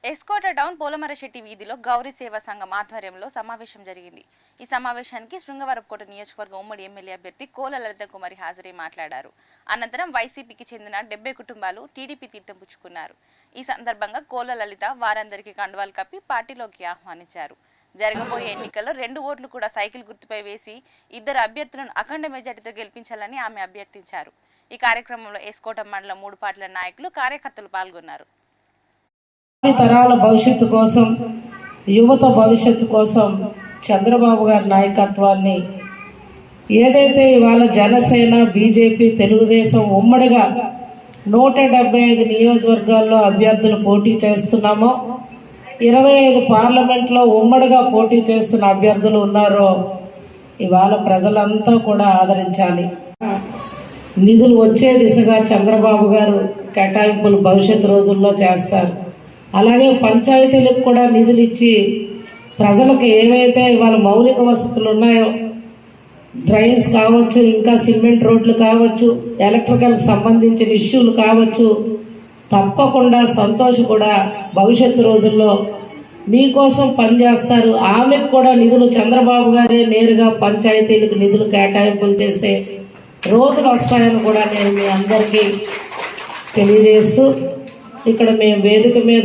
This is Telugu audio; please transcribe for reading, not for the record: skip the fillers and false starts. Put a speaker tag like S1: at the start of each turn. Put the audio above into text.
S1: ఎస్కోట టౌన్ పోలమరశెట్టి వీధిలో గౌరీ సేవా సంఘం ఆధ్వర్యంలో సమావేశం జరిగింది. ఈ సమావేశానికి శృంగవరపుకోట నియోజకవర్గ ఉమ్మడి ఎమ్మెల్యే అభ్యర్థి కోల లలిత కుమారి హాజరై మాట్లాడారు. అనంతరం వైసీపీకి చెందిన 70 కుటుంబాలు టీడీపీ తీర్థం పుచ్చుకున్నారు. ఈ సందర్భంగా కోల లలిత వారందరికీ కండువాలు కప్పి పార్టీలోకి ఆహ్వానించారు. జరగబోయే ఎన్నికల్లో 2 ఓట్లు కూడా సైకిల్ గుర్తుపై వేసి 2 అభ్యర్థులను అఖండ మెజార్టీతో గెలిపించాలని ఆమె అభ్యర్థించారు. ఈ కార్యక్రమంలో ఎస్కోట మండలం 3 పార్టీల నాయకులు కార్యకర్తలు పాల్గొన్నారు.
S2: తరాల భవిష్యత్తు కోసం, యువత భవిష్యత్తు కోసం చంద్రబాబు గారి నాయకత్వాన్ని ఏదైతే ఇవాళ జనసేన, బీజేపీ, తెలుగుదేశం ఉమ్మడిగా 175 నియోజకవర్గాల్లో అభ్యర్థులు పోటీ చేస్తున్నామో, 25 పార్లమెంట్లో ఉమ్మడిగా పోటీ చేస్తున్న అభ్యర్థులు ఉన్నారో ఇవాళ ప్రజలంతా కూడా ఆదరించాలి. నిధులు వచ్చే దిశగా చంద్రబాబు గారు కేటాయింపులు భవిష్యత్తు రోజుల్లో చేస్తారు. అలాగే పంచాయతీలకు కూడా నిధులు ఇచ్చి ప్రజలకు ఏవైతే ఇవాళ మౌలిక వసతులు ఉన్నాయో, డ్రైన్స్ కావచ్చు, ఇంకా సిమెంట్ రోడ్లు కావచ్చు, ఎలక్ట్రికల్ సంబంధించిన ఇష్యూలు కావచ్చు, తప్పకుండా సంతోష్ కూడా భవిష్యత్తు రోజుల్లో మీకోసం పనిచేస్తారు. ఆమెకు కూడా నిధులు చంద్రబాబు గారే నేరుగా పంచాయతీలకు నిధులు కేటాయింపులు చేసే రోజులు వస్తాయని కూడా నేను మీ అందరికీ తెలియజేస్తూ, ఇక్కడ మేము వేదిక మీద